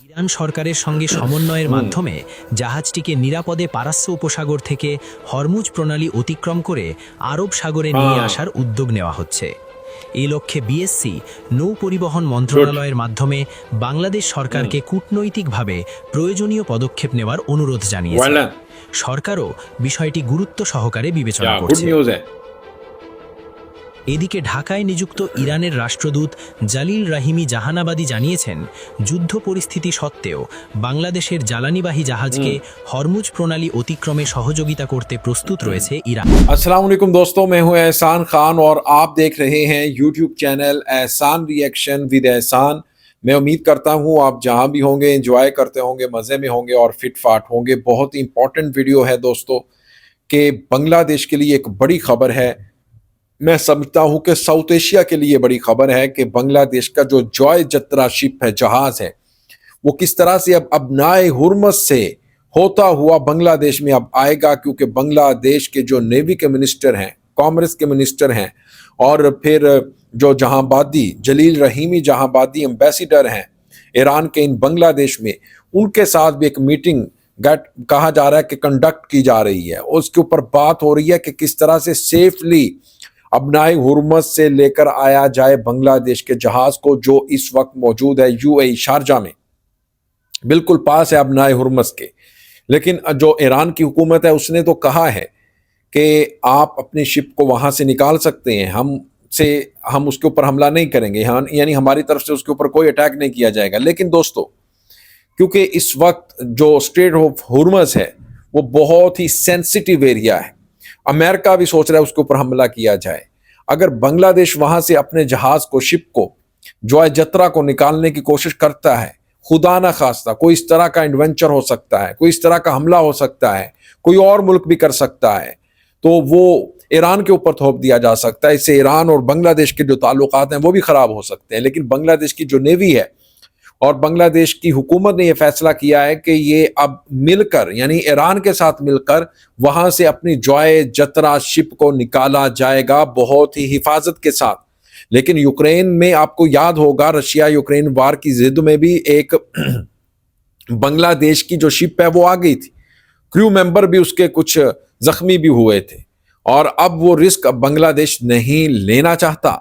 Iran সরকারের সঙ্গে সমন্বয়ের মাধ্যমে জাহাজটিকে নিরাপদে পারস্য উপসাগর থেকে হরমুজ প্রণালী অতিক্রম করে আরব সাগরে নিয়ে আসার উদ্যোগ নেওয়া হচ্ছে। এই লক্ষ্যে বিএসসি নৌ পরিবহন মন্ত্রণালয়ের মাধ্যমে বাংলাদেশ সরকারকে কূটনৈতিকভাবে প্রয়োজনীয় পদক্ষেপ নেওয়ার অনুরোধ জানিয়েছে। সরকারও বিষয়টি গুরুত্ব সহকারে বিবেচনা করছে। এদিকে ঢাকায় নিযুক্ত ইরানের রাষ্ট্রদূত জালিল রাহিমি জাহানাবাদী জানিয়েছেন, যুদ্ধ পরিস্থিতি সত্ত্বেও বাংলাদেশের জ্বালানিবাহী জাহাজকে হরমুজ প্রণালী অতিক্রমে সহযোগিতা করতে প্রস্তুত রয়েছে ইরান। अस्सलाम वालेकुम दोस्तों, मैं हूं एहसान खान और आप देख रहे हैं यूट्यूब चैनल एहसान रिएक्शन विद एहसान। मैं उम्मीद करता हूं आप जहां भी होंगे एंजॉय करते होंगे, मज़े में होंगे और फिट फाट होंगे। बहुत ही इंपॉर्टेंट वीडियो है दोस्तों कि बांग्लादेश के लिए एक बड़ी खबर है। मैं समझता हूं कि साउथ एशिया के लिए बड़ी खबर है कि बांग्लादेश का जो जॉय जत्रा शिप है, जहाज है, वो किस तरह से अब अबनाए हुर्मस से होता हुआ बांग्लादेश में अब आएगा, क्योंकि बांग्लादेश के जो नेवी के मिनिस्टर हैं, कॉमर्स के मिनिस्टर हैं और फिर जो जहांबादी जलील रहीमी जहांबादी एम्बेसडर हैं ईरान के इन बांग्लादेश में, उनके साथ भी एक मीटिंग कहा जा रहा है कि कंडक्ट की जा रही है। उसके ऊपर बात हो रही है कि किस तरह से सेफली अबनाए हुर्मस से लेकर आया जाए बांग्लादेश के जहाज को, जो इस वक्त मौजूद है यूएई शारजा में, बिल्कुल पास है अबनाए हुर्मस के। लेकिन जो ईरान की हुकूमत है उसने तो कहा है कि आप अपनी शिप को वहां से निकाल सकते हैं, हम उसके ऊपर हमला नहीं करेंगे, यानी हमारी तरफ से उसके ऊपर कोई अटैक नहीं किया जाएगा। लेकिन दोस्तों, क्योंकि इस वक्त जो स्ट्रेट ऑफ हुर्मस है वो बहुत ही सेंसिटिव एरिया है, अमेरिका भी सोच रहा है उसके ऊपर हमला किया जाए। अगर बांग्लादेश वहां से अपने जहाज को, शिप को, जॉय जत्रा को निकालने की कोशिश करता है, खुदा ना खास्ता कोई इस तरह का एडवेंचर हो सकता है, कोई इस तरह का हमला हो सकता है, कोई और मुल्क भी कर सकता है, तो वो ईरान के ऊपर थोप दिया जा सकता है। इससे ईरान और बांग्लादेश के जो ताल्लुकात हैं वो भी खराब हो सकते हैं। लेकिन बांग्लादेश की जो नेवी है और बांग्लादेश की हुकूमत ने यह फैसला किया है कि ये अब मिलकर, यानी ईरान के साथ मिलकर वहां से अपनी जॉय जत्रा शिप को निकाला जाएगा, बहुत ही हिफाजत के साथ। लेकिन यूक्रेन में आपको याद होगा, रशिया यूक्रेन वार की जिद में भी एक बांग्लादेश की जो शिप है वो आ गई थी, क्रू मेंबर भी उसके कुछ जख्मी भी हुए थे, और अब वो रिस्क बांग्लादेश नहीं लेना चाहता।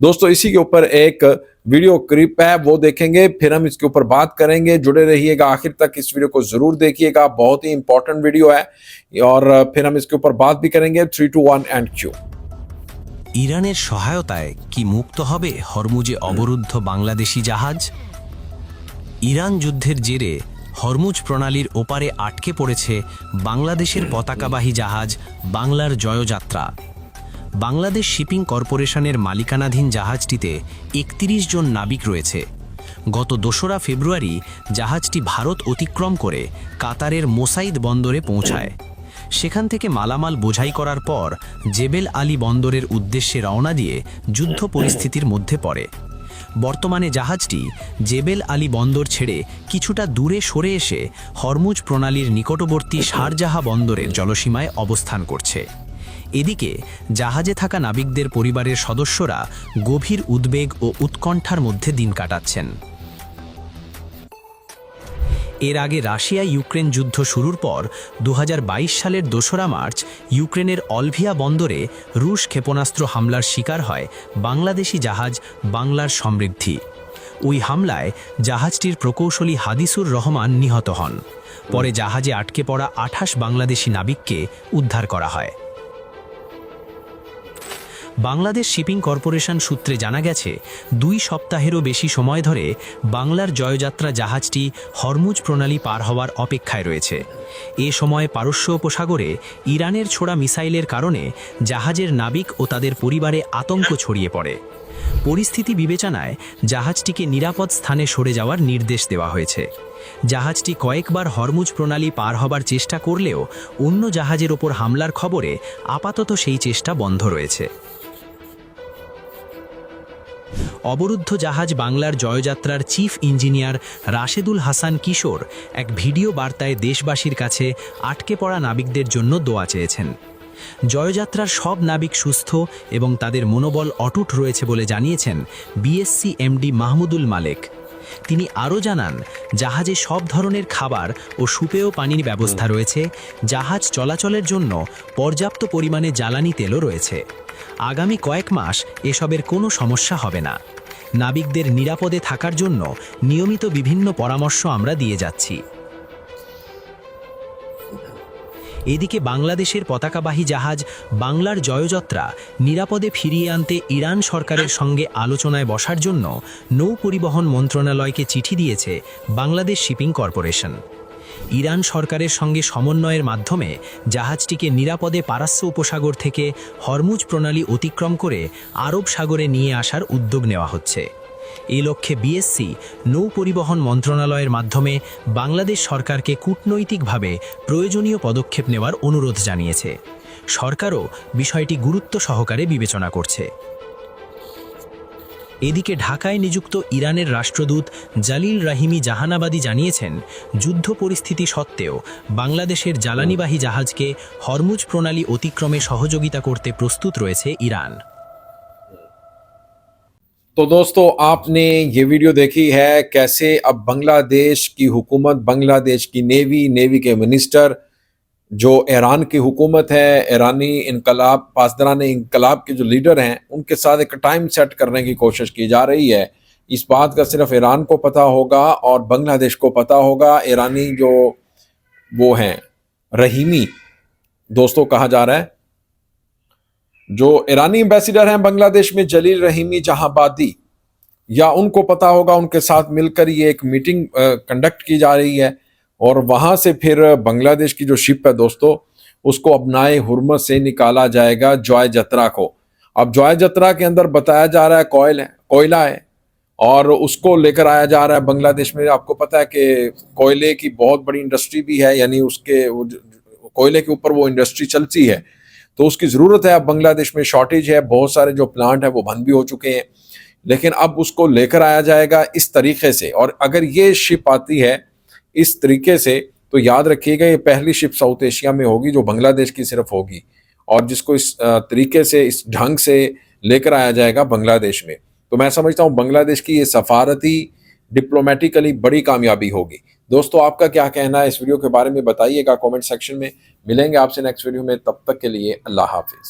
दोस्तों, इसी के ऊपर एक वीडियो क्लिप है, वो देखेंगे, फिर हम इसके ऊपर बात करेंगे। जुड़े रहिएगा आखिर तक, इस वीडियो को जरूर देखिएगा, बहुत ही इंपॉर्टेंट वीडियो है, और फिर हम इसके ऊपर बात भी करेंगे। 3, 2, 1 एंड क्यू। ইরানের সহায়তায় কি মুক্ত হবে হরমুজে অবরুদ্ধ বাংলাদেশি জাহাজ? ইরান যুদ্ধের জেরে হরমুজ প্রণালীর ওপারে আটকে পড়েছে বাংলাদেশের পতাকাবাহী জাহাজ বাংলার জয়যাত্রা। বাংলাদেশ শিপিং কর্পোরেশনের মালিকানাধীন জাহাজটিতে ৩১ জন নাবিক রয়েছে। গত ২রা ফেব্রুয়ারি জাহাজটি ভারত অতিক্রম করে কাতারের মোসাইদ বন্দরে পৌঁছায়। সেখান থেকে মালামাল বোঝাই করার পর জেবেল আলী বন্দরের উদ্দেশ্যে রওনা দিয়ে যুদ্ধ পরিস্থিতির মধ্যে পড়ে। বর্তমানে জাহাজটি জেবেল আলী বন্দর ছেড়ে কিছুটা দূরে সরে এসে হরমুজ প্রণালীর নিকটবর্তী শারজাহা বন্দরের জলসীমায় অবস্থান করছে। এদিকে জাহাজে থাকা নাবিকদের পরিবারের সদস্যরা গভীর উদ্বেগ ও উৎকণ্ঠার মধ্যে দিন কাটাচ্ছেন। এর আগে রাশিয়া ইউক্রেন যুদ্ধ শুরুর পর ২০২২ সালের ২রা মার্চ ইউক্রেনের অলভিয়া বন্দরে রুশ ক্ষেপণাস্ত্র হামলার শিকার হয় বাংলাদেশি জাহাজ বাংলার সমৃদ্ধি। ওই হামলায় জাহাজটির প্রকৌশলী হাদিসুর রহমান নিহত হন। পরে জাহাজে আটকে পড়া ২৮ বাংলাদেশি নাবিককে উদ্ধার করা হয়। বাংলাদেশ শিপিং কর্পোরেশন সূত্রে জানা গেছে, ২ সপ্তাহেরও বেশি সময় ধরে বাংলার জয়যাত্রা জাহাজটি হরমুজ প্রণালী পার হওয়ার অপেক্ষায় রয়েছে। এ সময় পারস্য উপসাগরে ইরানের ছোড়া মিসাইলের কারণে জাহাজের নাবিক ও তাদের পরিবারে আতঙ্ক ছড়িয়ে পড়ে। পরিস্থিতি বিবেচনায় জাহাজটিকে নিরাপদ স্থানে সরে যাওয়ার নির্দেশ দেওয়া হয়েছে। জাহাজটি কয়েকবার হরমুজ প্রণালী পার হবার চেষ্টা করলেও অন্য জাহাজের ওপর হামলার খবরে আপাতত সেই চেষ্টা বন্ধ রয়েছে। অবরুদ্ধ জাহাজ বাংলার জয়যাত্রার চিফ ইঞ্জিনিয়ার রাশেদুল হাসান কিশোর এক ভিডিও বার্তায় দেশবাসীর কাছে আটকে পড়া নাবিকদের জন্য দোয়া চেয়েছেন। জয়যাত্রার সব নাবিক সুস্থ এবং তাদের মনোবল অটুট রয়েছে বলে জানিয়েছেন বিএসসি এমডি মাহমুদুল মালেক। তিনি আরও জানান, জাহাজে সব ধরনের খাবার ও সুপেয় পানির ব্যবস্থা রয়েছে, জাহাজ চলাচলের জন্য পর্যাপ্ত পরিমাণে জ্বালানি তেলও রয়েছে। আগামী কয়েক মাস এসবের কোনো সমস্যা হবে না। নাবিকদের নিরাপদে থাকার জন্য নিয়মিত বিভিন্ন পরামর্শ আমরা দিয়ে যাচ্ছি। এদিকে বাংলাদেশের পতাকাবাহী জাহাজ বাংলার জয়যাত্রা নিরাপদে ফিরিয়ে আনতে ইরান সরকারের সঙ্গে আলোচনায় বসার জন্য নৌ পরিবহন মন্ত্রণালয়কে চিঠি দিয়েছে বাংলাদেশ শিপিং কর্পোরেশন। ইরান সরকারের সঙ্গে সমন্বয়ের মাধ্যমে জাহাজটিকে নিরাপদে পারস্য উপসাগর থেকে হরমুজ প্রণালী অতিক্রম করে আরব সাগরে নিয়ে আসার উদ্যোগ নেওয়া হচ্ছে। এই লক্ষ্যে বিএসসি নৌ পরিবহন মন্ত্রণালয়ের মাধ্যমে বাংলাদেশ সরকারকে কূটনৈতিকভাবে প্রয়োজনীয় পদক্ষেপ নেওয়ার অনুরোধ জানিয়েছে। সরকারও বিষয়টি গুরুত্ব সহকারে বিবেচনা করছে। এদিকে ঢাকায় নিযুক্ত ইরানের রাষ্ট্রদূত জালিল রাহিমি জাহানাবাদী জানিয়েছেন, যুদ্ধ পরিস্থিতি সত্ত্বেও বাংলাদেশের জ্বালানিবাহী জাহাজকে হরমুজ প্রণালী অতিক্রমে সহযোগিতা করতে प्रस्तुत রয়েছে ইরান। तो दोस्तों, आपने ये वीडियो देखी है कैसे अब बांग्लादेश की हुकूमत, बांग्लादेश की नेवी के मिनिस्टर, जो ईरान की हुकूमत है, ईरानी इनकलाब, पासदारान इनकलाब के जो लीडर हैं, उनके साथ एक टाइम सेट करने की कोशिश की जा रही है। इस बात का सिर्फ ईरान को पता होगा और बांग्लादेश को पता होगा। ईरानी जो वो हैं रहीमी दोस्तों कहा जा रहा है, जो ईरानी एम्बेसडर हैं बांग्लादेश में जलील रहीमी जहाबादी, या उनको पता होगा, उनके साथ मिलकर ये एक मीटिंग कंडक्ट की जा रही है और वहां से फिर बांग्लादेश की जो शिप है दोस्तों, उसको अपनाए हुर्मुज से निकाला जाएगा जॉय जत्रा को। अब जॉय जत्रा के अंदर बताया जा रहा है कोयला है और उसको लेकर आया जा रहा है बांग्लादेश में। आपको पता है कि कोयले की बहुत बड़ी इंडस्ट्री भी है, यानी उसके कोयले के ऊपर वो इंडस्ट्री चलती है, तो उसकी ज़रूरत है। अब बांग्लादेश में शॉर्टेज है, बहुत सारे जो प्लांट हैं वो बंद भी हो चुके हैं, लेकिन अब उसको लेकर आया जाएगा इस तरीके से। और अगर ये शिप आती है इस तरीके से, तो याद रखिएगा ये पहली शिप साउथ एशिया में होगी जो बांग्लादेश की सिर्फ होगी, और जिसको इस तरीके से, इस ढंग से लेकर आया जाएगा बांग्लादेश में। तो मैं समझता हूँ बांग्लादेश की ये सफारती डिप्लोमेटिकली बड़ी कामयाबी होगी। दोस्तों, आपका क्या कहना है इस वीडियो के बारे में बताइएगा कमेंट सेक्शन में। मिलेंगे आपसे नेक्स्ट वीडियो में, तब तक के लिए अल्लाह हाफिज़।